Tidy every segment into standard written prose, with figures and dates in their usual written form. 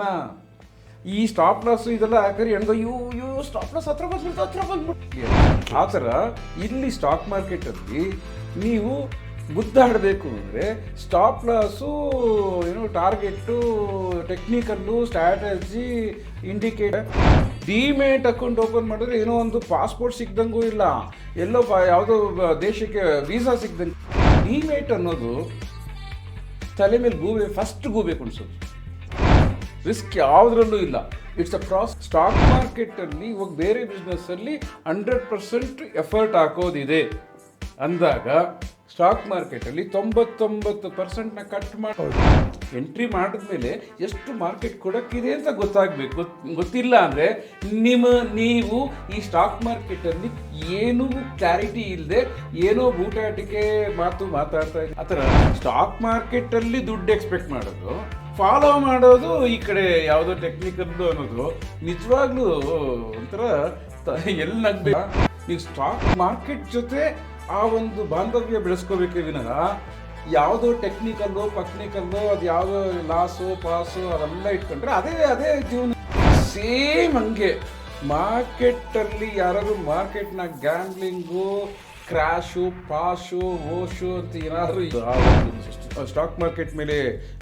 ಜನ. ಈ stop loss ಇದೆಲ್ಲ ಹಾಕರಿ ಹೆಣ್ಗೋ ಯೂ ಸ್ಟಾಪ್ ಲಾಸ್ ಹತ್ರ ಬಂದ್ಬಿಟ್ಟು ಆ ಥರ ಇಲ್ಲಿ ಸ್ಟಾಕ್ ಮಾರ್ಕೆಟಲ್ಲಿ ನೀವು ಗುದ್ದಾಡಬೇಕು ಅಂದರೆ stop loss target technical strategy indicator. Demat account open ಮಾಡಿದ್ರೆ ಏನೋ ಒಂದು ಪಾಸ್ಪೋರ್ಟ್ ಸಿಗ್ದಂಗೂ ಇಲ್ಲ, ಎಲ್ಲೋ ಯಾವುದೋ ದೇಶಕ್ಕೆ ವೀಸಾ ಸಿಗ್ದಂಗೆ. ಡಿಮೇಟ್ ಅನ್ನೋದು ತಲೆ ಮೇಲೆ ಫಸ್ಟ್ ಗೂಬೇಕು ಅನ್ಸೋದು. ರಿಸ್ಕ್ ಯಾವುದ್ರಲ್ಲೂ ಇಲ್ಲ. ಇಟ್ಸ್ ಅ ಸ್ಟಾಕ್ ಮಾರ್ಕೆಟಲ್ಲಿ ಇವಾಗ ಬೇರೆ ಬಿಸ್ನೆಸ್ಸಲ್ಲಿ 100% ಎಫರ್ಟ್ ಹಾಕೋದಿದೆ ಅಂದಾಗ ಸ್ಟಾಕ್ ಮಾರ್ಕೆಟಲ್ಲಿ 99% ಕಟ್ ಮಾಡೋದು. ಎಂಟ್ರಿ ಮಾಡಿದ್ಮೇಲೆ ಎಷ್ಟು ಮಾರ್ಕೆಟ್ ಕೊಡೋಕ್ಕಿದೆ ಅಂತ ಗೊತ್ತಾಗಬೇಕು. ಗೊತ್ತಿಲ್ಲ ಅಂದರೆ ನೀವು ಈ ಸ್ಟಾಕ್ ಮಾರ್ಕೆಟಲ್ಲಿ ಏನೂ ಕ್ಲಾರಿಟಿ ಇಲ್ಲದೆ ಏನೋ ಬೂಟಾಟಿಕೆ ಮಾತಾಡ್ತಾ ಇದ್ದೀವಿ. ಆ ಥರ ಸ್ಟಾಕ್ ಮಾರ್ಕೆಟಲ್ಲಿ ದುಡ್ಡು ಎಕ್ಸ್ಪೆಕ್ಟ್ ಮಾಡೋದು, ಫಾಲೋ ಮಾಡೋದು ಈ ಕಡೆ ಯಾವುದೋ ಟೆಕ್ನಿಕಲ್ಲು ಅನ್ನೋದು ನಿಜವಾಗ್ಲೂ ಒಂಥರ ಎಲ್ಲಿ ನಗ್ಬೇಕು. ನೀವು ಸ್ಟಾಕ್ ಮಾರ್ಕೆಟ್ ಜೊತೆ ಆ ಒಂದು ಬಾಂಧವ್ಯ ಬೆಳೆಸ್ಕೋಬೇಕೇ ವಿನಃ ಯಾವುದೋ ಟೆಕ್ನಿಕಲ್ಲು ಅದು ಯಾವುದೋ ಲಾಸು ಪಾಸು ಅವೆಲ್ಲ ಇಟ್ಕೊಂಡ್ರೆ ಅದೇ ಜೀವನ. ಸೇಮ್ ಹಂಗೆ ಮಾರ್ಕೆಟಲ್ಲಿ ಯಾರಾದ್ರು ಮಾರ್ಕೆಟ್ನ ಗ್ಯಾಮ್ಲಿಂಗು, ಕ್ರ್ಯಾಶು, ಪಾಶು, ಓಶು ಅಂತ ಏನಾದ್ರು ಸ್ಟಾಕ್ ಮಾರ್ಕೆಟ್ ಮೇಲೆ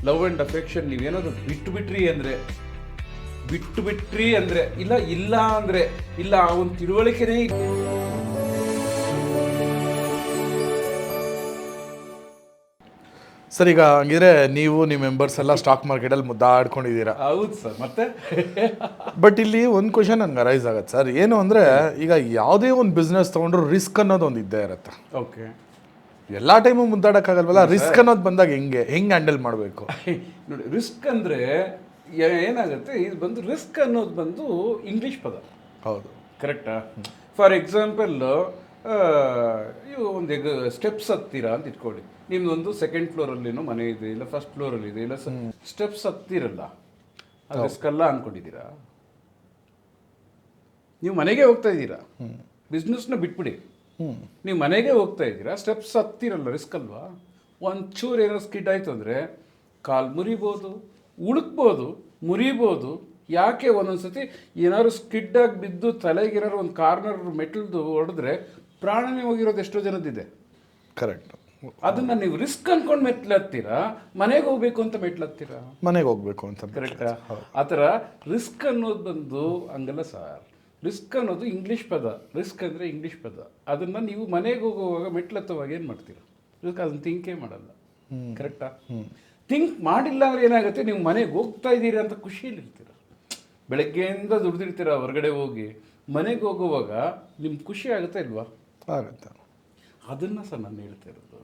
ಲವ್ ಆ್ಯಂಡ್ ಅಫೆಕ್ಷನ್ ನೀವೇನಾದ್ರು ಬಿಟ್ಬಿಟ್ರಿ ಅಂದರೆ ಇಲ್ಲ ಅಂದರೆ ಇಲ್ಲ ಆ ಒಂದು ತಿಳುವಳಿಕೆನೇ. ಸರ್, ಈಗ ಹಂಗಿದ್ರೆ ನೀವು ನಿಮ್ಮ ಮೆಂಬರ್ಸ್ ಎಲ್ಲ ಸ್ಟಾಕ್ ಮಾರ್ಕೆಟಲ್ಲಿ ಮುದ್ದಾಡ್ಕೊಂಡಿದ್ದೀರಾ? ಹೌದು ಸರ್. ಮತ್ತೆ ಬಟ್ ಇಲ್ಲಿ ಒಂದು ಕ್ವಶನ್ ನಂಗೆ ಅರೈಸ್ ಆಗುತ್ತೆ ಸರ್. ಏನು ಅಂದರೆ, ಈಗ ಯಾವುದೇ ಒಂದು ಬಿಸ್ನೆಸ್ ತೊಗೊಂಡ್ರು ರಿಸ್ಕ್ ಅನ್ನೋದು ಒಂದು ಇದ್ದೇ ಇರುತ್ತೆ. ಓಕೆ. ಎಲ್ಲ ಟೈಮು ಮುದ್ದಾಡೋಕ್ಕಾಗಲ್ವಲ್ಲ. ರಿಸ್ಕ್ ಅನ್ನೋದು ಬಂದಾಗ ಹೆಂಗೆ ಹ್ಯಾಂಡಲ್ ಮಾಡಬೇಕು? ನೋಡಿ, ರಿಸ್ಕ್ ಅಂದರೆ ಏನಾಗುತ್ತೆ, ಇದು ರಿಸ್ಕ್ ಅನ್ನೋದು ಬಂದು ಇಂಗ್ಲೀಷ್ ಪದ. ಹೌದು, ಕರೆಕ್ಟಾ? ಫಾರ್ ಎಕ್ಸಾಂಪಲ್ ನೀವು ಒಂದು ಸ್ಟೆಪ್ಸ್ ಹತ್ತೀರಾ ಅಂತ ಇಟ್ಕೊಳ್ಳಿ. ನಿಮ್ದೊಂದು ಸೆಕೆಂಡ್ ಫ್ಲೋರಲ್ಲಿನೋ ಮನೆ ಇದೆ, ಇಲ್ಲ ಫಸ್ಟ್ ಫ್ಲೋರಲ್ಲಿ ಇದೆ, ಇಲ್ಲ ಸ್ಟೆಪ್ಸ್ ಹತ್ತಿರಲ್ಲ, ಅದು ರಿಸ್ಕ್ ಅಲ್ಲ ಅಂದ್ಕೊಂಡಿದ್ದೀರಾ? ನೀವು ಮನೆಗೆ ಹೋಗ್ತಾ ಇದ್ದೀರಾ, ಬಿಸ್ನೆಸ್ನ ಬಿಟ್ಬಿಡಿ, ನೀವು ಮನೆಗೆ ಹೋಗ್ತಾ ಇದ್ದೀರಾ, ಸ್ಟೆಪ್ಸ್ ಹತ್ತಿರಲ್ಲ, ರಿಸ್ಕ್ ಅಲ್ವಾ? ಒಂಚೂರು ಏನೋ ಸ್ಕಿಡ್ ಆಯಿತು ಅಂದರೆ ಕಾಲು ಮುರಿಬೋದು, ಉಳುಕ್ಬೋದು, ಮುರಿಬೋದು. ಯಾಕೆ ಒಂದೊಂದ್ಸತಿ ಏನಾದ್ರು ಸ್ಕಿಡ್ಡಾಗಿ ಬಿದ್ದು ತಲೆಗೇನಾದ್ರು ಒಂದು ಕಾರ್ನರ್ ಮೆಟ್ಲ್ದು ಹೊಡೆದ್ರೆ ಪ್ರಾಣನೇ ಹೋಗಿರೋದು ಎಷ್ಟೋ ಜನದಿದೆ. ಕರೆಕ್ಟ್. ಅದನ್ನು ನೀವು ರಿಸ್ಕ್ ಅಂದ್ಕೊಂಡು ಮೆಟ್ಲತ್ತೀರಾ, ಮನೆಗೆ ಹೋಗ್ಬೇಕು ಅಂತ ಮೆಟ್ಲತ್ತೀರಾ? ಮನೆಗೆ ಹೋಗ್ಬೇಕು ಅಂತ. ಕರೆಕ್ಟಾ? ಆ ಥರ ರಿಸ್ಕ್ ಅನ್ನೋದು ಬಂದು ಹಂಗಲ್ಲ ಸರ್. ರಿಸ್ಕ್ ಅನ್ನೋದು ಇಂಗ್ಲೀಷ್ ಪದ. ರಿಸ್ಕ್ ಅಂದರೆ ಇಂಗ್ಲೀಷ್ ಪದ. ಅದನ್ನು ನೀವು ಮನೆಗೆ ಹೋಗುವಾಗ ಮೆಟ್ಲತ್ತುವಾಗ ಏನು ಮಾಡ್ತೀರಾ? ರಿಸ್ಕ್ ಅದನ್ನು ಥಿಂಕೇ ಮಾಡಲ್ಲ. ಕರೆಕ್ಟಾ? ಥಿಂಕ್ ಮಾಡಿಲ್ಲ ಅಂದರೆ ಏನಾಗುತ್ತೆ, ನೀವು ಮನೆಗೆ ಹೋಗ್ತಾ ಇದ್ದೀರಾ ಅಂತ ಖುಷಿಯಲ್ಲಿರ್ತೀರ. ಬೆಳಗ್ಗೆಯಿಂದ ದುಡ್ದಿರ್ತೀರ ಹೊರಗಡೆ ಹೋಗಿ, ಮನೆಗೆ ಹೋಗುವಾಗ ನಿಮ್ಗೆ ಖುಷಿ ಆಗುತ್ತಾ ಇಲ್ವಾ? ಆಗುತ್ತೆ. ಅದನ್ನು ಸರ್ ನಾನು ಹೇಳ್ತಾ ಇರೋದು.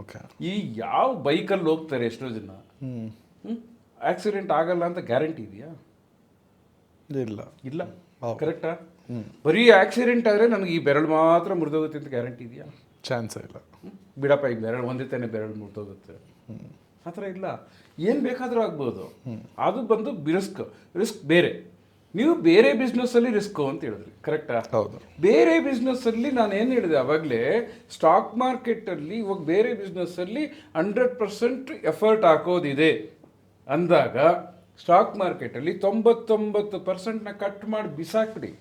ಓಕೆ. ಈ ಯಾವ ಬೈಕಲ್ಲಿ ಹೋಗ್ತಾರೆ ಎಷ್ಟೋ ಜನ, ಆಕ್ಸಿಡೆಂಟ್ ಆಗಲ್ಲ ಅಂತ ಗ್ಯಾರಂಟಿ ಇದೆಯಾ? ಇಲ್ಲ. ಕರೆಕ್ಟಾ? ಬರೀ ಆಕ್ಸಿಡೆಂಟ್ ಆದರೆ ನನಗೆ ಈ ಬೆರಳು ಮಾತ್ರ ಮುರಿದೋಗುತ್ತೆ ಅಂತ ಗ್ಯಾರಂಟಿ ಇದೆಯಾ? ಚಾನ್ಸೇ ಇಲ್ಲ. ಬಿಡಪ್ಪ, ಈ ಬೆರಳು ಒಂದೇ ತಾನೇ ಬೆರಳು ಮುರಿದೋಗುತ್ತೆ, ಆ ಥರ ಇಲ್ಲ. ಏನು ಬೇಕಾದರೂ ಆಗ್ಬೋದು. ಅದು ಬಂದು ರಿಸ್ಕ್ ಬೇರೆ. ನೀವು ಬೇರೆ ಬಿಸ್ನೆಸ್ಸಲ್ಲಿ ರಿಸ್ಕು ಅಂತ ಹೇಳಿದ್ರಿ, ಕರೆಕ್ಟಾ? ಹೌದು. ಬೇರೆ ಬಿಸ್ನೆಸ್ಸಲ್ಲಿ ನಾನು ಏನು ಹೇಳಿದೆ ಆವಾಗಲೇ, ಸ್ಟಾಕ್ ಮಾರ್ಕೆಟಲ್ಲಿ ಇವಾಗ ಬೇರೆ ಬಿಸ್ನೆಸ್ಸಲ್ಲಿ 100% ಎಫರ್ಟ್ ಹಾಕೋದಿದೆ ಅಂದಾಗ ಸ್ಟಾಕ್ ಮಾರ್ಕೆಟಲ್ಲಿ 99% ಕಟ್ ಮಾಡಿ ಬಿಸಾಕ್ಬಿಡಿ.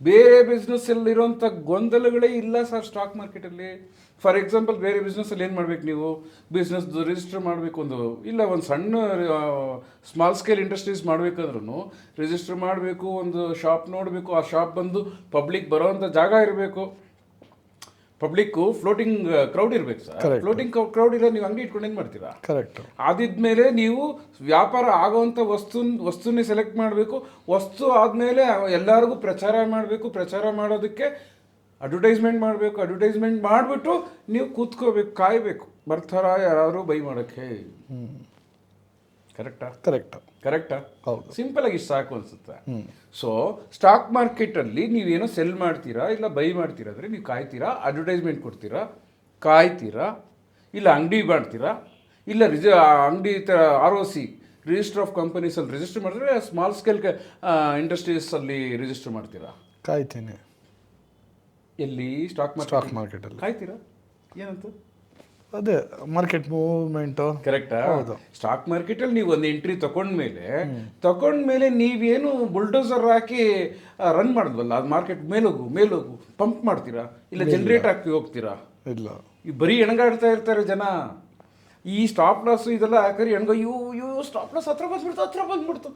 ಬೇರೆ ಬಿಸ್ನೆಸ್ಸಲ್ಲಿರೋಂಥ ಗೊಂದಲಗಳೇ ಇಲ್ಲ ಸರ್ ಸ್ಟಾಕ್ ಮಾರ್ಕೆಟಲ್ಲಿ. ಫಾರ್ ಎಕ್ಸಾಂಪಲ್, ಬೇರೆ ಬಿಸ್ನೆಸ್ಸಲ್ಲಿ ಏನು ಮಾಡಬೇಕು ನೀವು? ಬಿಸ್ನೆಸ್ದು ರಿಜಿಸ್ಟರ್ ಮಾಡಬೇಕು, ಒಂದು ಸಣ್ಣ ಸ್ಮಾಲ್ ಸ್ಕೇಲ್ ಇಂಡಸ್ಟ್ರೀಸ್ ಮಾಡಬೇಕಂದ್ರೂ ರಿಜಿಸ್ಟರ್ ಮಾಡಬೇಕು, ಒಂದು ಶಾಪ್ ನೋಡಬೇಕು, ಆ ಶಾಪ್ ಬಂದು ಪಬ್ಲಿಕ್ ಬರೋವಂಥ ಜಾಗ ಇರಬೇಕು, ಪಬ್ಲಿಕ್ಕು ಫ್ಲೋಟಿಂಗ್ ಕ್ರೌಡ್ ಇರಬೇಕು ಸರ್. ಫ್ಲೋಟಿಂಗ್ ಕ್ರೌಡ್ ಇರೋ ನೀವು ಅಂಗಡಿ ಇಟ್ಕೊಂಡು ಏನು ಮಾಡ್ತೀರಾ? ಕರೆಕ್ಟ್. ಆದಿದ್ಮೇಲೆ ನೀವು ವ್ಯಾಪಾರ ಆಗೋವಂಥ ವಸ್ತುನೇ ಸೆಲೆಕ್ಟ್ ಮಾಡಬೇಕು. ವಸ್ತು ಆದಮೇಲೆ ಎಲ್ಲರಿಗೂ ಪ್ರಚಾರ ಮಾಡಬೇಕು. ಪ್ರಚಾರ ಮಾಡೋದಕ್ಕೆ ಅಡ್ವರ್ಟೈಸ್ಮೆಂಟ್ ಮಾಡಬೇಕು. ಅಡ್ವರ್ಟೈಸ್ಮೆಂಟ್ ಮಾಡಿಬಿಟ್ಟು ನೀವು ಕೂತ್ಕೋಬೇಕು, ಕಾಯಬೇಕು, ಬರ್ತಾರಾ ಯಾರಾದರೂ ಬೈ ಮಾಡೋಕ್ಕೆ. ಕರೆಕ್ಟಾ? ಹೌದು. ಸಿಂಪಲ್ ಆಗಿ ಸಾಕು ಅನ್ಸುತ್ತೆ. ಸೊ ಸ್ಟಾಕ್ ಮಾರ್ಕೆಟಲ್ಲಿ ನೀವೇನೋ ಸೆಲ್ ಮಾಡ್ತೀರಾ, ಇಲ್ಲ ಬೈ ಮಾಡ್ತೀರಾ ಅಂದರೆ ನೀವು ಕಾಯ್ತೀರಾ, ಅಡ್ವರ್ಟೈಸ್ಮೆಂಟ್ ಕೊಡ್ತೀರಾ, ಕಾಯ್ತೀರಾ, ಇಲ್ಲ ಅಂಗಡಿ ಮಾಡ್ತೀರಾ, ಇಲ್ಲ ಅಂಗಡಿ ROC ರಿಜಿಸ್ಟರ್ ಆಫ್ ಕಂಪನೀಸಲ್ಲಿ ರಿಜಿಸ್ಟರ್ ಮಾಡಿದ್ರೆ, ಸ್ಮಾಲ್ ಸ್ಕೇಲ್ ಇಂಡಸ್ಟ್ರೀಸಲ್ಲಿ ರಿಜಿಸ್ಟರ್ ಮಾಡ್ತೀರಾ? ಕಾಯ್ತೀನಿ. ಎಲ್ಲಿ? ಸ್ಟಾಕ್ ಮಾರ್ಕೆಟಲ್ಲಿ ಕಾಯ್ತೀರಾ? ಏನಂತ ಅದೇ ಮಾರ್ಕೆಟ್ ಮೂವ್ಮೆಂಟು ಕರೆಕ್ಟಾ? ಹೌದು. ಸ್ಟಾಕ್ ಮಾರ್ಕೆಟಲ್ಲಿ ನೀವು ಒಂದು ಎಂಟ್ರಿ ತಗೊಂಡ್ಮೇಲೆ ನೀವೇನು ಬುಲ್ಡೋಸರ್ ಹಾಕಿ ರನ್ ಮಾಡಿದ್ವಲ್ಲ, ಅದು ಮಾರ್ಕೆಟ್ ಮೇಲೋಗು ಪಂಪ್ ಮಾಡ್ತೀರಾ, ಇಲ್ಲ ಜನರೇಟ್ ಹಾಕಿ ಹೋಗ್ತೀರಾ? ಇಲ್ಲ, ಈ ಬರೀ ಎಣಗಾಡ್ತಾ ಇರ್ತಾರೆ ಜನ. ಈ ಸ್ಟಾಪ್ ಲಾಸ್ ಇದೆಲ್ಲ ಹಾಕಿ ಎಣ್ಗೋ ಅಯ್ಯೋ ಸ್ಟಾಪ್ ಲಾಸ್ ಹತ್ರ ಬಂದ್ಬಿಡ್ತು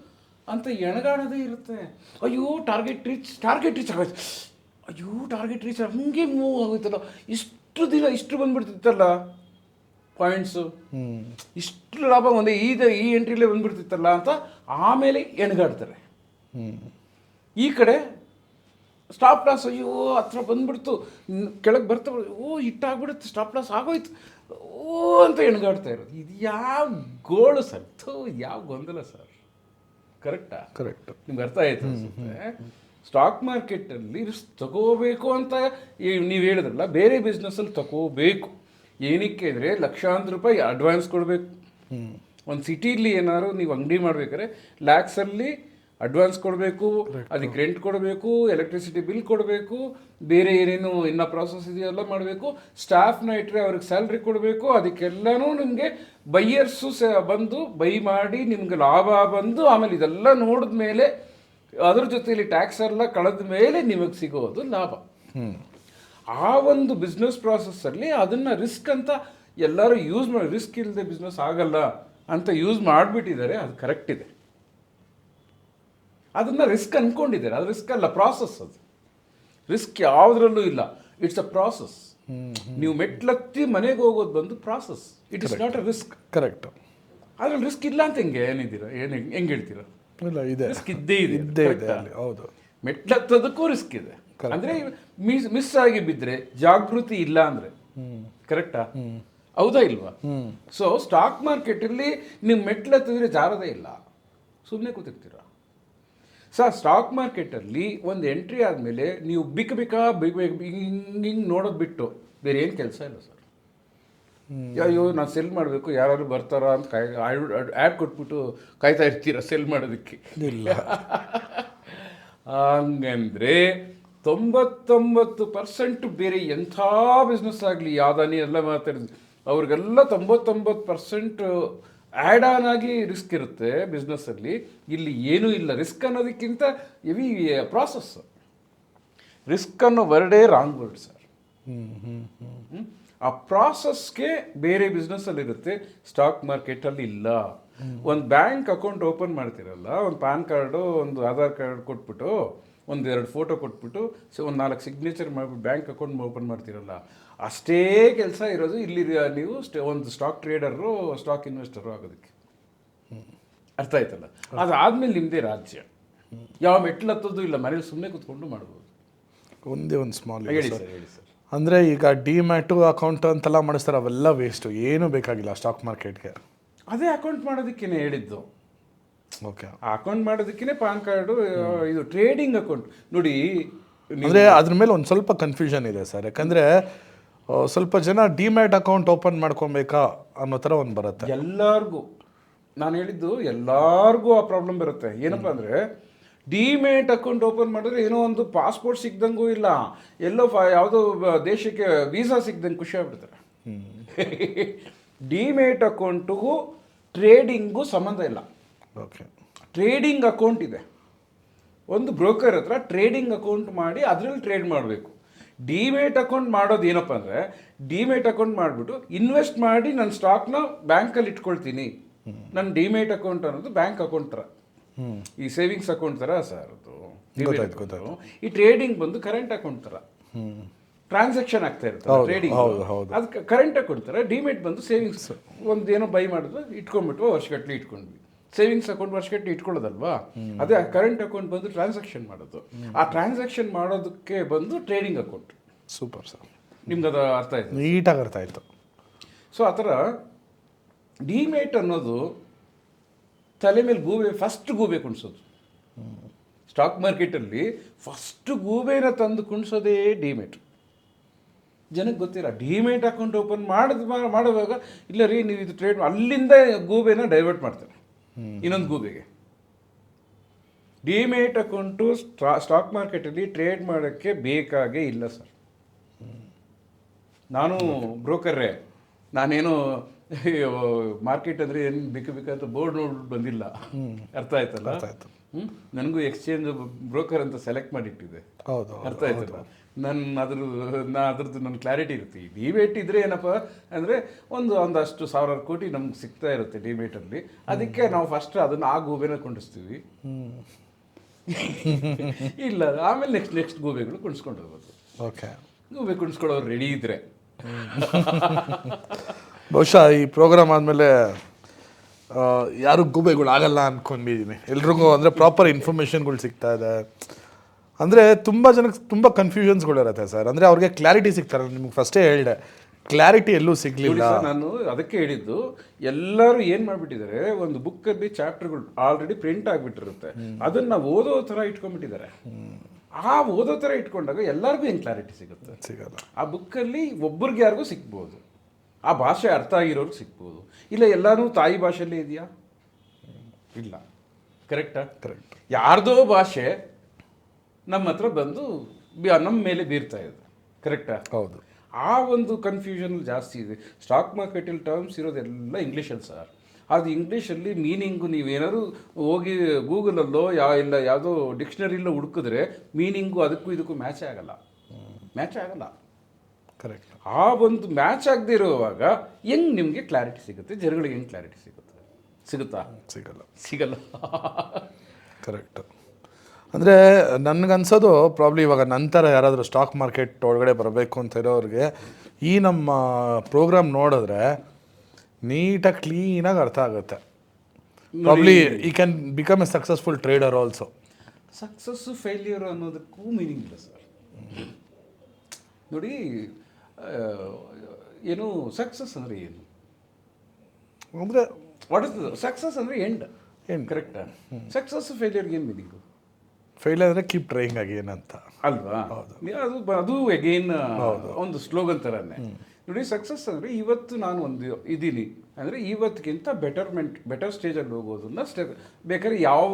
ಅಂತ ಎಣಗಾಡೋದೇ ಇರುತ್ತೆ. ಅಯ್ಯೋ ಟಾರ್ಗೆಟ್ ರೀಚ್ ಆಗೋಯ್ತು, ಅಯ್ಯೋ ಟಾರ್ಗೆಟ್ ರೀಚ್ ಹಂಗೆ ಮೂವ್ ಆಗೋಯ್ತಲ್ಲ, ಇಷ್ಟು ಬಂದ್ಬಿಡ್ತಿತ್ತಲ್ಲ ಪಾಯಿಂಟ್ಸು, ಇಷ್ಟು ಲಾಭ ಒಂದೇ ಈ ಎಂಟ್ರಿಲೇ ಬಂದ್ಬಿಡ್ತಿತ್ತಲ್ಲ ಅಂತ ಆಮೇಲೆ ಎಣಗಾಡ್ತಾರೆ. ಈ ಕಡೆ ಸ್ಟಾಪ್ ಲಾಸ್ ಅಯ್ಯೋ ಹತ್ರ ಬಂದ್ಬಿಡ್ತು, ಕೆಳಗೆ ಬರ್ತಾ ಹಿಟ್ಟಾಗ್ಬಿಡುತ್ತೆ, ಸ್ಟಾಪ್ ಲಾಸ್ ಆಗೋಯ್ತು ಅಂತ ಎಣಗಾಡ್ತಾ ಇರೋದು. ಇದು ಯಾವ ಗೋಳು ಸರ್, ಯಾವ ಗೊಂದಲ ಸರ್? ಕರೆಕ್ಟಾ? ಕರೆಕ್ಟ್. ನಿಮ್ಗೆ ಅರ್ಥ ಆಯ್ತು ಅನ್ಸುತ್ತೆ. ಸ್ಟಾಕ್ ಮಾರ್ಕೆಟಲ್ಲಿ ರಿಸ್ಕ್ ತಗೋಬೇಕು ಅಂತ ನೀವು ಹೇಳಿದ್ರಲ್ಲ, ಬೇರೆ ಬಿಸ್ನೆಸ್ಸಲ್ಲಿ ತಗೋಬೇಕು. ಏನಕ್ಕೆ ಅಂದರೆ ಲಕ್ಷಾಂತರ ರೂಪಾಯಿ ಅಡ್ವಾನ್ಸ್ ಕೊಡಬೇಕು. ಒಂದು ಸಿಟಿಲಿ ಏನಾದ್ರು ನೀವು ಅಂಗಡಿ ಮಾಡ್ಬೇಕಾದ್ರೆ ಲ್ಯಾಕ್ಸಲ್ಲಿ ಅಡ್ವಾನ್ಸ್ ಕೊಡಬೇಕು, ಅದಕ್ಕೆ ರೆಂಟ್ ಕೊಡಬೇಕು, ಎಲೆಕ್ಟ್ರಿಸಿಟಿ ಬಿಲ್ ಕೊಡಬೇಕು, ಬೇರೆ ಏನೇನು ಇನ್ನೂ ಪ್ರಾಸೆಸ್ ಇದೆಯೆಲ್ಲ ಮಾಡಬೇಕು, ಸ್ಟಾಫ್ನ ಇಟ್ಟರೆ ಅವ್ರಿಗೆ ಸ್ಯಾಲ್ರಿ ಕೊಡಬೇಕು. ಅದಕ್ಕೆಲ್ಲನೂ ನಿಮಗೆ ಬೈಯರ್ಸು ಬಂದು ಬೈ ಮಾಡಿ ನಿಮ್ಗೆ ಲಾಭ ಬಂದು ಆಮೇಲೆ ಇದೆಲ್ಲ ನೋಡಿದ ಮೇಲೆ ಅದ್ರ ಜೊತೆಯಲ್ಲಿ ಟ್ಯಾಕ್ಸ್ ಎಲ್ಲ ಕಳೆದ ಮೇಲೆ ನಿಮಗೆ ಸಿಗೋದು ಲಾಭ. ಆ ಒಂದು ಬಿಸ್ನೆಸ್ ಪ್ರಾಸೆಸ್ಸಲ್ಲಿ ಅದನ್ನು ರಿಸ್ಕ್ ಅಂತ ಎಲ್ಲರೂ ಯೂಸ್ ಮಾಡಿ, ರಿಸ್ಕ್ ಇಲ್ಲದೆ ಬಿಸ್ನೆಸ್ ಆಗಲ್ಲ ಅಂತ ಯೂಸ್ ಮಾಡಿಬಿಟ್ಟಿದ್ದಾರೆ. ಅದು ಕರೆಕ್ಟ್ ಇದೆ, ಅದನ್ನು ರಿಸ್ಕ್ ಅಂದ್ಕೊಂಡಿದ್ದಾರೆ. ಅದು ರಿಸ್ಕ್ ಅಲ್ಲ, ಪ್ರಾಸೆಸ್. ಅದು ರಿಸ್ಕ್ ಯಾವುದ್ರಲ್ಲೂ ಇಲ್ಲ, ಇಟ್ಸ್ ಅ ಪ್ರಾಸೆಸ್. ನೀವು ಮೆಟ್ಲತ್ತಿ ಮನೆಗೆ ಹೋಗೋದು ಬಂದು process, it is not a risk. Correct. ಅದ್ರಲ್ಲಿ ರಿಸ್ಕ್ ಇಲ್ಲ ಅಂತ ಹೆಂಗೆ ಹೆಂಗೆ ಹೇಳ್ತೀರಾ? ಇಲ್ಲ, ಇದೆ, ರಿಸ್ಕ್ ಇದ್ದೇ ಇದೆ. ಹೌದು. ಮೆಟ್ಲತ್ತದಕ್ಕೂ ರಿಸ್ಕ್ ಇದೆ. ಅಂದರೆ ಮಿಸ್ ಆಗಿ ಬಿದ್ದರೆ, ಜಾಗೃತಿ ಇಲ್ಲ ಅಂದರೆ, ಕರೆಕ್ಟಾ? ಹೌದಾ ಇಲ್ವಾ? ಸೊ ಸ್ಟಾಕ್ ಮಾರ್ಕೆಟಲ್ಲಿ ನೀವು ಮೆಟ್ಲತ್ತಿದ್ರೆ ಜಾರದೇ ಇಲ್ಲ, ಸುಮ್ಮನೆ ಕೂತಿರ್ತೀರ. ಸ್ಟಾಕ್ ಮಾರ್ಕೆಟಲ್ಲಿ ಒಂದು ಎಂಟ್ರಿ ಆದಮೇಲೆ ನೀವು ಹಿಂಗೆ ನೋಡೋದು ಬಿಟ್ಟು ಬೇರೆ ಏನು ಕೆಲಸ ಇಲ್ಲ ಸರ್. ಅಯ್ಯೋ ನಾನು ಸೆಲ್ ಮಾಡಬೇಕು, ಯಾರು ಬರ್ತಾರಾ ಅಂತ ಆ್ಯಡ್ ಕೊಟ್ಬಿಟ್ಟು ಕಾಯ್ತಾ ಇರ್ತೀರ ಸೆಲ್ ಮಾಡೋದಕ್ಕೆ. ಇಲ್ಲ ಹಂಗಂದರೆ 99% ಬೇರೆ ಎಂಥ ಬಿಸ್ನೆಸ್ ಆಗಲಿ, ಯಾವ್ದಾನಿ ಎಲ್ಲ ಮಾತಾಡಿದ್ವಿ, ಅವ್ರಿಗೆಲ್ಲ 99% ಆ್ಯಡ್ ಆನ್ ಆಗಿ ರಿಸ್ಕ್ ಇರುತ್ತೆ ಬಿಸ್ನೆಸ್ಸಲ್ಲಿ. ಇಲ್ಲಿ ಏನೂ ಇಲ್ಲ. ರಿಸ್ಕ್ ಅನ್ನೋದಕ್ಕಿಂತ ಹೆವಿ ಪ್ರಾಸೆಸ್. ರಿಸ್ಕ್ ಅನ್ನೋ ವರ್ಡೇ ರಾಂಗ್ ವರ್ಡ್ ಸರ್. ಆ ಪ್ರಾಸೆಸ್ಗೆ ಬೇರೆ ಬಿಸ್ನೆಸ್ಸಲ್ಲಿರುತ್ತೆ, ಸ್ಟಾಕ್ ಮಾರ್ಕೆಟಲ್ಲಿ ಇಲ್ಲ. ಒಂದು ಬ್ಯಾಂಕ್ ಅಕೌಂಟ್ ಓಪನ್ ಮಾಡ್ತಿರಲ್ಲ, ಒಂದು ಪ್ಯಾನ್ ಕಾರ್ಡು, ಒಂದು ಆಧಾರ್ ಕಾರ್ಡ್ ಕೊಟ್ಬಿಟ್ಟು, ಒಂದೆರಡು ಫೋಟೋ ಕೊಟ್ಬಿಟ್ಟು, ಒಂದು 4 ಸಿಗ್ನೇಚರ್ ಮಾಡಿಬಿಟ್ಟು ಬ್ಯಾಂಕ್ ಅಕೌಂಟ್ ಓಪನ್ ಮಾಡ್ತಿರಲ್ಲ, ಅಷ್ಟೇ ಕೆಲಸ ಇರೋದು. ಇಲ್ಲಿ ನೀವು ಒಂದು ಸ್ಟಾಕ್ ಟ್ರೇಡರು, ಸ್ಟಾಕ್ ಇನ್ವೆಸ್ಟರು ಆಗೋದಕ್ಕೆ. ಅರ್ಥ ಆಯ್ತಲ್ಲ? ಅದಾದಮೇಲೆ ನಿಮ್ಮದೇ ರಾಜ್ಯ. ಯಾವ ಮೆಟ್ಲು ಹತ್ತೋದು ಇಲ್ಲ, ಮನೇಲಿ ಸುಮ್ಮನೆ ಕೂತ್ಕೊಂಡು ಮಾಡ್ಬೋದು. ಒಂದೇ ಒಂದು ಸ್ಮಾಲ್ ಹೇಳಿ ಸರ್. ಅಂದರೆ ಈಗ ಡಿಮ್ಯಾಟು ಅಕೌಂಟ್ ಅಂತೆಲ್ಲ ಮಾಡಿಸ್ತಾರೆ, ಅವೆಲ್ಲ ವೇಸ್ಟು, ಏನೂ ಬೇಕಾಗಿಲ್ಲ ಸ್ಟಾಕ್ ಮಾರ್ಕೆಟ್ಗೆ. ಅದೇ ಅಕೌಂಟ್ ಮಾಡೋದಕ್ಕೇ ಹೇಳಿದ್ದು. ಓಕೆ, ಅಕೌಂಟ್ ಮಾಡೋದಕ್ಕೇ ಪಾನ್ ಕಾರ್ಡು, ಇದು ಟ್ರೇಡಿಂಗ್ ಅಕೌಂಟ್ ನೋಡಿ. ಅಂದರೆ ಅದ್ರ ಮೇಲೆ ಒಂದು ಸ್ವಲ್ಪ ಕನ್ಫ್ಯೂಷನ್ ಇದೆ ಸರ್. ಯಾಕಂದರೆ ಸ್ವಲ್ಪ ಜನ ಡಿಮ್ಯಾಟ್ ಅಕೌಂಟ್ ಓಪನ್ ಮಾಡ್ಕೊಬೇಕಾ ಅನ್ನೋ ಥರ ಒಂದು ಬರುತ್ತೆ. ಎಲ್ಲರಿಗೂ ನಾನು ಹೇಳಿದ್ದು, ಎಲ್ಲರಿಗೂ ಆ ಪ್ರಾಬ್ಲಮ್ ಬರುತ್ತೆ. ಏನಪ್ಪ ಅಂದರೆ, ಡಿಮ್ಯಾಟ್ ಅಕೌಂಟ್ ಓಪನ್ ಮಾಡಿದ್ರೆ ಏನೋ ಒಂದು ಪಾಸ್ಪೋರ್ಟ್ ಸಿಗ್ದಂಗೂ ಇಲ್ಲ, ಎಲ್ಲೋ ಯಾವುದೋ ದೇಶಕ್ಕೆ ವೀಸಾ ಸಿಗ್ದಂಗೆ ಖುಷಿ ಆಗ್ಬಿಡ್ತಾರೆ. ಡಿಮ್ಯಾಟ್ ಅಕೌಂಟಿಗೂ ಟ್ರೇಡಿಂಗು ಸಂಬಂಧ ಇಲ್ಲ. ಓಕೆ, ಟ್ರೇಡಿಂಗ್ ಅಕೌಂಟ್ ಇದೆ. ಒಂದು ಬ್ರೋಕರ್ ಹತ್ರ ಟ್ರೇಡಿಂಗ್ ಅಕೌಂಟ್ ಮಾಡಿ ಅದರಲ್ಲಿ ಟ್ರೇಡ್ ಮಾಡಬೇಕು. ಡಿಮ್ಯಾಟ್ ಅಕೌಂಟ್ ಮಾಡೋದು ಏನಪ್ಪ ಅಂದರೆ, ಡಿಮ್ಯಾಟ್ ಅಕೌಂಟ್ ಮಾಡಿಬಿಟ್ಟು ಇನ್ವೆಸ್ಟ್ ಮಾಡಿ ನನ್ನ ಸ್ಟಾಕ್ನ ಬ್ಯಾಂಕಲ್ಲಿ ಇಟ್ಕೊಳ್ತೀನಿ. ನನ್ನ ಡಿಮ್ಯಾಟ್ ಅಕೌಂಟ್ ಅನ್ನೋದು ಬ್ಯಾಂಕ್ ಅಕೌಂಟ್ ಥರ, ಈ ಸೇವಿಂಗ್ಸ್ ಅಕೌಂಟ್ ಥರ ಸರ್ ಅದು. ಈ ಟ್ರೇಡಿಂಗ್ ಬಂದು ಕರೆಂಟ್ ಅಕೌಂಟ್ ಥರ, ಟ್ರಾನ್ಸಾಕ್ಷನ್ ಆಗ್ತಾ ಇರುತ್ತೆ ಟ್ರೇಡಿಂಗ್. ಅದಕ್ಕೆ ಕರೆಂಟ್ ಅಕೌಂಟ್ ಥರ. ಡಿಮ್ಯಾಟ್ ಬಂದು ಸೇವಿಂಗ್ಸ್, ಒಂದು ಏನೋ ಬೈ ಮಾಡಿದ್ರು ಇಟ್ಕೊಂಡ್ಬಿಟ್ಟು ವರ್ಷಗಟ್ಟಲೆ ಇಟ್ಕೊಂಡ್ವಿ. ಸೇವಿಂಗ್ಸ್ ಅಕೌಂಟ್ ವರ್ಷಗಟ್ಟಲೆ ಇಟ್ಕೊಳ್ಳೋದಲ್ವಾ, ಅದೇ ಕರೆಂಟ್ ಅಕೌಂಟ್ ಬಂದು ಟ್ರಾನ್ಸಾಕ್ಷನ್ ಮಾಡೋದು. ಆ ಟ್ರಾನ್ಸಾಕ್ಷನ್ ಮಾಡೋದಕ್ಕೆ ಬಂದು ಟ್ರೇಡಿಂಗ್ ಅಕೌಂಟ್. ಸೂಪರ್ ಸರ್, ನಿಮ್ಗೆ ಅದು ಅರ್ಥ ಆಯ್ತು? ನೀಟಾಗಿ ಅರ್ಥ ಆಯಿತು. ಸೊ ಆ ಥರ ಡಿಮ್ಯಾಟ್ ಅನ್ನೋದು ತಲೆ ಮೇಲೆ ಫಸ್ಟ್ ಗೂಬೆ ಕುಣಿಸೋದು. ಸ್ಟಾಕ್ ಮಾರ್ಕೆಟಲ್ಲಿ ಫಸ್ಟ್ ಗೂಬೆನ ತಂದು ಕುಣಿಸೋದೇ ಡಿಮ್ಯಾಟ್. ಜನಕ್ಕೆ ಗೊತ್ತಿಲ್ಲ. ಡಿಮ್ಯಾಟ್ ಅಕೌಂಟ್ ಓಪನ್ ಮಾಡುವಾಗ ಇಲ್ಲ ರೀ ನೀವು ಇದು ಟ್ರೇಡ್, ಅಲ್ಲಿಂದ ಗೂಬೆನ ಡೈವರ್ಟ್ ಮಾಡ್ತಾರೆ ಇನ್ನೊಂದು ಗೂಬೆಗೆ. ಡಿಮ್ಯಾಟ್ ಅಕೌಂಟು ಸ್ಟಾಕ್ ಮಾರ್ಕೆಟಲ್ಲಿ ಟ್ರೇಡ್ ಮಾಡೋಕ್ಕೆ ಬೇಕಾಗೇ ಇಲ್ಲ ಸರ್. ನಾನು ಬ್ರೋಕರ್ರೇ, ನಾನೇನು ಮಾರ್ಕೆಟ್ ಅಂದರೆ ಏನು ಬೇಕಂತ ಬೋರ್ಡ್ ನೋಡ್ಬಿಟ್ಟು ಬಂದಿಲ್ಲ. ಅರ್ಥ ಆಯ್ತಲ್ಲ? ನನಗೂ ಎಕ್ಸ್ಚೇಂಜ್ ಬ್ರೋಕರ್ ಅಂತ ಸೆಲೆಕ್ಟ್ ಮಾಡಿಟ್ಟಿದೆ. ಹೌದು, ಅರ್ಥ ಆಯ್ತಲ್ಲ? ಅದ್ರದ್ದು ನನ್ನ ಕ್ಲಾರಿಟಿ ಇರುತ್ತೆ. ಈ ಡಿಬೇಟ್ ಇದ್ರೆ ಏನಪ್ಪ ಅಂದರೆ ಒಂದಷ್ಟು ಸಾವಿರಾರು ಕೋಟಿ ನಮ್ಗೆ ಸಿಗ್ತಾ ಇರುತ್ತೆ ಡಿಬೇಟಲ್ಲಿ. ಅದಕ್ಕೆ ನಾವು ಫಸ್ಟ್ ಅದನ್ನು ಆ ಗೂಬೆನ ಕೊಂಡಿಸ್ತೀವಿ. ಇಲ್ಲ ಆಮೇಲೆ ನೆಕ್ಸ್ಟ್ ಗೂಬೆಗಳು ಕುಣಿಸ್ಕೊಂಡು ಹೋಗೋದು. ಓಕೆ, ಗೂಬೆ ಕುಣಿಸ್ಕೊಳ್ಳೋರು ರೆಡಿ ಇದ್ರೆ. ಬಹುಶಃ ಈ ಪ್ರೋಗ್ರಾಮ್ ಆದಮೇಲೆ ಯಾರು ಗೂಬೆಗಳು ಆಗಲ್ಲ ಅಂದ್ಕೊಂಡಿದ್ದೀನಿ. ಎಲ್ರಿಗೂ ಅಂದರೆ ಪ್ರಾಪರ್ ಇನ್ಫಾರ್ಮೇಷನ್ಗಳು ಸಿಗ್ತಾ ಇದೆ. ಅಂದರೆ ತುಂಬ ಜನಕ್ಕೆ ತುಂಬ ಕನ್ಫ್ಯೂಷನ್ಸ್ಗಳಿರುತ್ತೆ ಸರ್. ಅಂದರೆ ಅವ್ರಿಗೆ ಕ್ಲಾರಿಟಿ ಸಿಗ್ತಾರೆ. ನಿಮ್ಗೆ ಫಸ್ಟೇ ಹೇಳಿದೆ, ಕ್ಲಾರಿಟಿ ಎಲ್ಲೂ ಸಿಗಲಿಲ್ಲ. ನಾನು ಅದಕ್ಕೆ ಹೇಳಿದ್ದು, ಎಲ್ಲರೂ ಏನು ಮಾಡಿಬಿಟ್ಟಿದ್ದಾರೆ, ಒಂದು ಬುಕ್ಕಲ್ಲಿ ಚಾಪ್ಟರ್ಗಳು ಆಲ್ರೆಡಿ ಪ್ರಿಂಟ್ ಆಗಿಬಿಟ್ಟಿರುತ್ತೆ, ಅದನ್ನು ಓದೋ ಥರ ಇಟ್ಕೊಂಡ್ಬಿಟ್ಟಿದ್ದಾರೆ. ಆ ಓದೋ ಥರ ಇಟ್ಕೊಂಡಾಗ ಎಲ್ಲರಿಗೂ ಏನು ಕ್ಲಾರಿಟಿ ಸಿಗಲ್ಲ. ಆ ಬುಕ್ಕಲ್ಲಿ ಒಬ್ಬರಿಗೆ ಯಾರಿಗೂ ಸಿಗ್ಬೋದು, ಆ ಭಾಷೆ ಅರ್ಥ ಆಗಿರೋರ್ಗೆ ಸಿಗ್ಬೋದು. ಇಲ್ಲ ಎಲ್ಲರೂ ತಾಯಿ ಭಾಷೆಯಲ್ಲೇ ಇದೆಯಾ? ಇಲ್ಲ. ಕರೆಕ್ಟಾ? ಕರೆಕ್ಟ್. ಯಾರ್ದೋ ಭಾಷೆ ನಮ್ಮ ಹತ್ರ ಬಂದು ನಮ್ಮ ಮೇಲೆ ಬೀರ್ತಾ ಇದೆ. ಕರೆಕ್ಟಾ? ಹೌದು. ಆ ಒಂದು ಕನ್ಫ್ಯೂಷನ್ ಜಾಸ್ತಿ ಇದೆ. ಸ್ಟಾಕ್ ಮಾರ್ಕೆಟಲ್ಲಿ ಟರ್ಮ್ಸ್ ಇರೋದೆಲ್ಲ ಇಂಗ್ಲೀಷಲ್ಲಿ ಸರ್. ಅದು ಇಂಗ್ಲೀಷಲ್ಲಿ ಮೀನಿಂಗು ನೀವೇನಾದ್ರು ಹೋಗಿ ಗೂಗಲಲ್ಲೋ ಇಲ್ಲ ಯಾವುದೋ ಡಿಕ್ಷನರಿಲ್ಲೋ ಹುಡುಕಿದ್ರೆ ಮೀನಿಂಗು ಅದಕ್ಕೂ ಇದಕ್ಕೂ ಮ್ಯಾಚೇ ಆಗಲ್ಲ. ಕರೆಕ್ಟ್. ಆ ಒಂದು ಮ್ಯಾಚ್ ಆಗದೆ ಇರುವಾಗ ಹೆಂಗೆ ನಿಮಗೆ ಕ್ಲಾರಿಟಿ ಸಿಗುತ್ತೆ? ಜನಗಳಿಗೆ ಹೆಂಗೆ ಕ್ಲಾರಿಟಿ ಸಿಗುತ್ತಾ? ಸಿಗಲ್ಲ. ಕರೆಕ್ಟ್. ಅಂದರೆ ನನಗನ್ಸೋದು ಪ್ರಾಬ್ಲಿ ಇವಾಗ ನಂತರ ಯಾರಾದರೂ ಸ್ಟಾಕ್ ಮಾರ್ಕೆಟ್ ಒಳಗಡೆ ಬರಬೇಕು ಅಂತ ಇರೋರಿಗೆ ಈ ನಮ್ಮ ಪ್ರೋಗ್ರಾಮ್ ನೋಡಿದ್ರೆ ನೀಟಾಗಿ ಕ್ಲೀನಾಗಿ ಅರ್ಥ ಆಗುತ್ತೆ. ಪ್ರಾಬ್ಲಿ ಈ can become a successful trader also. Success failure ಅನ್ನೋದಕ್ಕೂ ಮೀನಿಂಗ್ ಇಲ್ಲ ಸರ್. ನೋಡಿ, ಏನು ಸಕ್ಸಸ್ ಅಂದರೆ ಏನು ಅಂದರೆ ವಾಟ್ ಇಸ್ ಸಕ್ಸಸ್ ಅಂದರೆ ಎಂಡ್. ಕರೆಕ್ಟಾ? ಸಕ್ಸಸ್ ಫೇಲ್ಯೂರ್ಗೆ ಏನು ಮೀನಿಂಗು? ಫೇಲ್ಯೂರ್ ಅಂದರೆ ಕೀಪ್ ಟ್ರೈಯಿಂಗ್ ಅಗೇನ್ ಅಂತ ಅಲ್ವಾ? ಅದು ಅಗೇನ್ ಒಂದು ಸ್ಲೋಗನ್ ಥರನೇ. ನೋಡಿ, ಸಕ್ಸಸ್ ಅಂದರೆ ಇವತ್ತು ನಾನು ಇದ್ದೀನಿ ಅಂದರೆ ಇವತ್ತಿಗಿಂತ ಬೆಟರ್ ಸ್ಟೇಜಲ್ಲಿ ಹೋಗೋದನ್ನ ಬೇಕಾದ್ರೆ ಯಾವ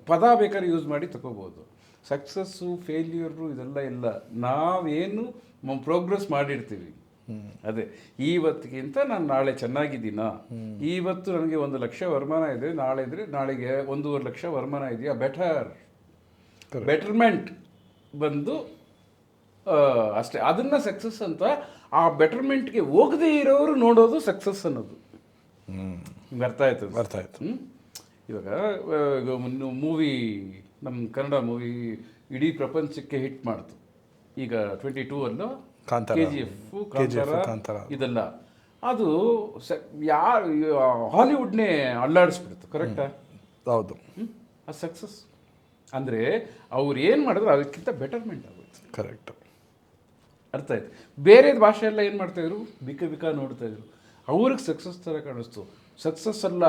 ಪದ ಬೇಕಾದ್ರೆ ಯೂಸ್ ಮಾಡಿ ತಗೋಬೋದು. ಸಕ್ಸಸ್ಸು ಫೇಲ್ಯೂರು ಇದೆಲ್ಲ ಇಲ್ಲ. ನಾವೇನು ಪ್ರೋಗ್ರೆಸ್ ಮಾಡಿರ್ತೀವಿ ಅದೇ. ಇವತ್ತಿಗಿಂತ ನಾನು ನಾಳೆ ಚೆನ್ನಾಗಿದ್ದೀನಾ? ಇವತ್ತು ನನಗೆ 1 ಲಕ್ಷ ವರಮಾನ ಇದೆ, ನಾಳೆಗೆ 1.5 ಲಕ್ಷ ವರಮಾನ ಇದೆಯಾ? ಬೆಟರ್ಮೆಂಟ್ ಬಂದು ಅಷ್ಟೇ. ಅದನ್ನು ಸಕ್ಸಸ್ ಅಂತ. ಆ ಬೆಟರ್ಮೆಂಟ್ಗೆ ಹೋಗದೇ ಇರೋರು ನೋಡೋದು ಸಕ್ಸಸ್ ಅನ್ನೋದು. ಅರ್ಥ ಆಯ್ತು. ಇವಾಗ ಮೂವಿ, ನಮ್ಮ ಕನ್ನಡ ಮೂವಿ ಇಡೀ ಪ್ರಪಂಚಕ್ಕೆ ಹಿಟ್ ಮಾಡ್ತು. ಈಗ 22 KGF, ಕಾಂತಾರ ಇದೆಲ್ಲ ಅದು ಹಾಲಿವುಡ್ನೇ ಅಲ್ಲಾಡಿಸ್ಬಿಡ್ತು. ಕರೆಕ್ಟಾ? ಹೌದು. ಅದು ಸಕ್ಸಸ್ ಅಂದರೆ ಅವ್ರು ಏನು ಮಾಡಿದ್ರು ಅದಕ್ಕಿಂತ ಬೆಟರ್ಮೆಂಟ್ ಆಗುತ್ತೆ. ಕರೆಕ್ಟ್. ಅರ್ಥ ಆಯ್ತು. ಬೇರೆ ಭಾಷೆಯೆಲ್ಲ ಏನು ಮಾಡ್ತಾಯಿದ್ರು, ಬಿಕ ನೋಡ್ತಾಯಿದ್ರು. ಅವ್ರಿಗೆ ಸಕ್ಸಸ್ ಥರ ಕಾಣಿಸ್ತು. ಸಕ್ಸಸ್ ಅಲ್ಲ,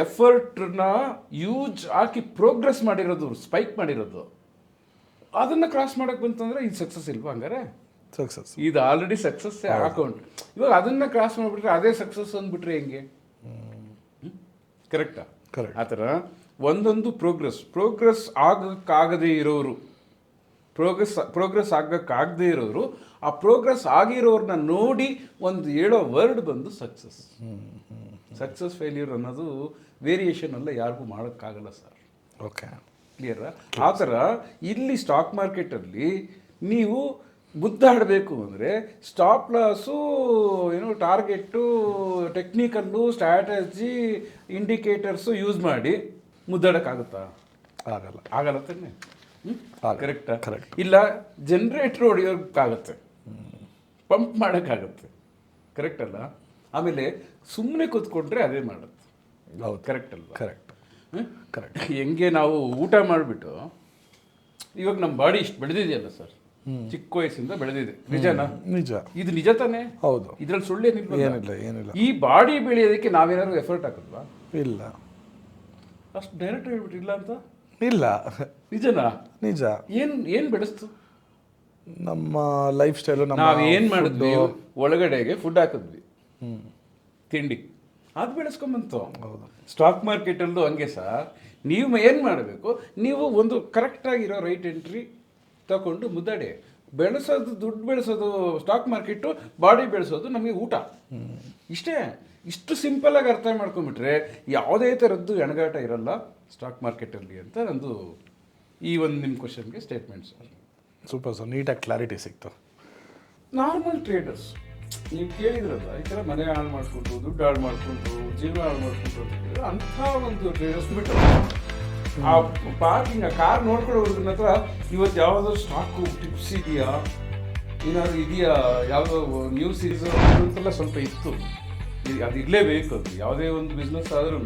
ಎಫರ್ಟ್ನ ಯೂಸ್ ಹಾಕಿ ಪ್ರೋಗ್ರೆಸ್ ಮಾಡಿರೋದು, ಸ್ಪೈಕ್ ಮಾಡಿರೋದು. ಅದನ್ನು ಕ್ರಾಸ್ ಮಾಡೋಕ್ಕೆ ಬಂತಂದರೆ ಇದು ಸಕ್ಸಸ್ ಇಲ್ವಾ? ಹಂಗಾರೆ ಸಕ್ಸಸ್ ಇದು ಆಲ್ರೆಡಿ ಸಕ್ಸಸ್ಸೇ ಅಕೌಂಟ್. ಇವಾಗ ಅದನ್ನು ಕ್ರಾಸ್ ಮಾಡಿಬಿಟ್ರೆ ಅದೇ ಸಕ್ಸಸ್ ಅಂದ್ಬಿಟ್ರೆ ಹೆಂಗೆ? ಕರೆಕ್ಟಾ? ಕರೆಕ್ಟ್. ಆ ಥರ ಒಂದೊಂದು ಪ್ರೋಗ್ರೆಸ್ ಆಗಕ್ಕಾಗದೇ ಇರೋರು, ಪ್ರೋಗ್ರೆಸ್ ಆಗಕ್ಕಾಗದೇ ಇರೋರು, ಆ ಪ್ರೋಗ್ರೆಸ್ ಆಗಿರೋರನ್ನ ನೋಡಿ ಒಂದು ಹೇಳೋ ವರ್ಡ್ ಬಂದು ಸಕ್ಸಸ್. ಸಕ್ಸಸ್ ಫೇಲ್ಯೂರ್ ಅನ್ನೋದು ವೇರಿಯೇಷನ್ ಎಲ್ಲ ಯಾರಿಗೂ ಮಾಡೋಕ್ಕಾಗಲ್ಲ ಸರ್. ಓಕೆ, ಕ್ಲಿಯರಾ? ಆ ಥರ ಇಲ್ಲಿ ಸ್ಟಾಕ್ ಮಾರ್ಕೆಟಲ್ಲಿ ನೀವು ಗುದ್ದಾಡಬೇಕು ಅಂದರೆ stop loss, target, technical, strategy, indicators use ಮಾಡಿ ಮುದ್ದಾಡೋಕ್ಕಾಗುತ್ತಾ? ಆಗಲ್ಲ ತಾನೆ. ಕರೆಕ್ಟಾ? ಕರೆಕ್ಟ್. ಇಲ್ಲ ಜನ್ರೇಟ್ರ್ ಹೊಡೆಯೋಕ್ಕಾಗತ್ತೆ, ಪಂಪ್ ಮಾಡೋಕ್ಕಾಗತ್ತೆ. ಕರೆಕ್ಟ್ ಅಲ್ಲ? ಆಮೇಲೆ ಸುಮ್ಮನೆ ಕೂತ್ಕೊಂಡ್ರೆ ಅದೇ ಮಾಡುತ್ತೆ. ಹೌದು. ಕರೆಕ್ಟ್ ಅಲ್ವಾ? ಕರೆಕ್ಟ್. ಹೆಂಗೆ ನಾವು ಊಟ ಮಾಡಿಬಿಟ್ಟು ಇವಾಗ ನಮ್ಮ ಬಾಡಿ ಇಷ್ಟು ಬೆಳೆದಿದೆಯಲ್ಲ ಸರ್, ಚಿಕ್ಕ ವಯಸ್ಸಿಂದ ಬೆಳೆದಿದೆ. ನಿಜನಾ? ನಿಜ. ಇದು ನಿಜ ತಾನೇ? ಹೌದು. ಇದ್ರಲ್ಲಿ ಏನಿಲ್ಲ. ಈ ಬಾಡಿ ಬೆಳೆಯೋದಕ್ಕೆ ನಾವೇನಾದ್ರು ಎಫರ್ಟ್ ಹಾಕಿದ್ವಾ? ಇಲ್ಲ. ಅಷ್ಟು ಡೈರೆಕ್ಟ್ ಹೇಳ್ಬಿಟ್ಟಿಲ್ಲ ಅಂತ ಇಲ್ಲ. ನಿಜನಾ? ನಿಜ. ಏನು ಬೆಳೆಸ್ತು? ನಮ್ಮ ಲೈಫ್ ಸ್ಟೈಲು. ನಾವೇನು ಮಾಡಿದ್ವಿ, ಒಳಗಡೆಗೆ ಫುಡ್ ಹಾಕಿದ್ವಿ, ತಿಂಡಿ, ಅದು ಬೆಳೆಸ್ಕೊಂಬಂತು. ಹೌದು. ಸ್ಟಾಕ್ ಮಾರ್ಕೆಟಲ್ಲೂ ಹಂಗೆ ಸರ್. ನೀವು ಏನು ಮಾಡಬೇಕು, ನೀವು ಒಂದು ಕರೆಕ್ಟಾಗಿರೋ ರೈಟ್ ಎಂಟ್ರಿ ತಗೊಂಡು ಮುದ್ದಾಡಿ ಬೆಳೆಸೋದು, ದುಡ್ಡು ಬೆಳೆಸೋದು ಸ್ಟಾಕ್ ಮಾರ್ಕೆಟು, ಬಾಡಿ ಬೆಳೆಸೋದು ನಮಗೆ ಊಟ. ಇಷ್ಟೇ. ಇಷ್ಟು ಸಿಂಪಲಾಗಿ ಅರ್ಥ ಮಾಡ್ಕೊಂಡ್ಬಿಟ್ರೆ ಯಾವುದೇ ಥರದ್ದು ಎಣಗಾಟ ಇರಲ್ಲ ಸ್ಟಾಕ್ ಮಾರ್ಕೆಟಲ್ಲಿ ಅಂತ ನಂದು ಈ ಒಂದು ನಿಮ್ಮ ಕ್ವಶನ್ಗೆ ಸ್ಟೇಟ್ಮೆಂಟ್ ಸರ್. ಸೂಪರ್ ಸರ್, ನೀಟಾಗಿ ಕ್ಲಾರಿಟಿ ಸಿಕ್ತು. ನಾರ್ಮಲ್ ಟ್ರೇಡರ್ಸ್ ನೀವು ಕೇಳಿದ್ರಲ್ಲ, ಈ ಥರ ಮನೆ ಹಾಳು ಮಾಡಿಕೊಂಡು, ದುಡ್ಡು ಹಾಳು ಮಾಡಿಕೊಂಡು, ಜೀವನ ಹಾಳು ಮಾಡಿಕೊಂಡು ಅಂತ ಹೇಳಿದ್ರೆ ಅಂಥ ಒಂದು ಟ್ರೇಡರ್ಸ್ ಬಿಟ್ಟು ಆ ಪಾರ್ಕಿಂಗ್ ಆ ಕಾರ್ ನೋಡ್ಕೊಳ್ಳೋದ್ರ ಹತ್ರ ಇವತ್ತು ಯಾವುದಾದ್ರು ಸ್ಟಾಕು ಟಿಪ್ಸ್ ಇದೆಯಾ, ಏನಾದ್ರು ಇದೆಯಾ, ಯಾವುದೋ ನ್ಯೂಸ್ ಇದು ಅಂತೆಲ್ಲ ಸ್ವಲ್ಪ ಇತ್ತು. ಅದು ಇರಲೇಬೇಕು. ಅದು ಯಾವುದೇ ಒಂದು ಬಿಸ್ನೆಸ್ ಆದ್ರೂ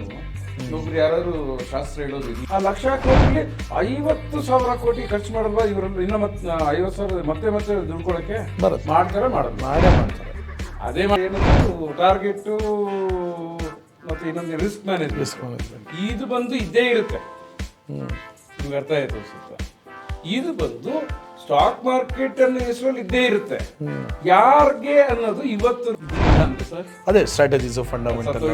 ಒಬ್ರು ಯಾರಾದ್ರು ಶಾಸ್ತ್ರ ಹೇಳೋದು, ಆ ಲಕ್ಷ ಕೋಟಿಲಿ 50,000 ಕೋಟಿ ಖರ್ಚು ಮಾಡಲ್ವಾ ಇವರಲ್ಲಿ, ಇನ್ನು ಮತ್ತೆ 50,000 ಮತ್ತೆ ದುಡ್ಕೊಳಕ್ಕೆ ಮಾಡ್ತಾರೆ ಮಾಡೇ ಮಾಡ್ತಾರೆ. ಅದೇ ಏನಂದ್ರೆ ಟಾರ್ಗೆಟ್ಟು ಮತ್ತೆ ಇನ್ನೊಂದು ರಿಸ್ಕ್ ಮ್ಯಾನೇಜ್ಮೆಂಟ್ ಇದು ಬಂದು ಇದ್ದೇ ಇರುತ್ತೆ. ನಿಮ್ಗೆ ಅರ್ಥ ಆಯ್ತು ಅನ್ಸುತ್ತೆ. ಇದು ಬಂದು ಸ್ಟಾಕ್ ಮಾರ್ಕೆಟ್ ಅನ್ನೋ ಹೆಸರಲ್ಲಿ ಇದ್ದೇ ಇರುತ್ತೆ. ಯಾರಿಗೆ ಅನ್ನೋದು ಇವತ್ತು ಅದೇ ಸ್ಟ್ರಾಟಜೀಸ್ ಫಂಡಮೆಂಟಲ್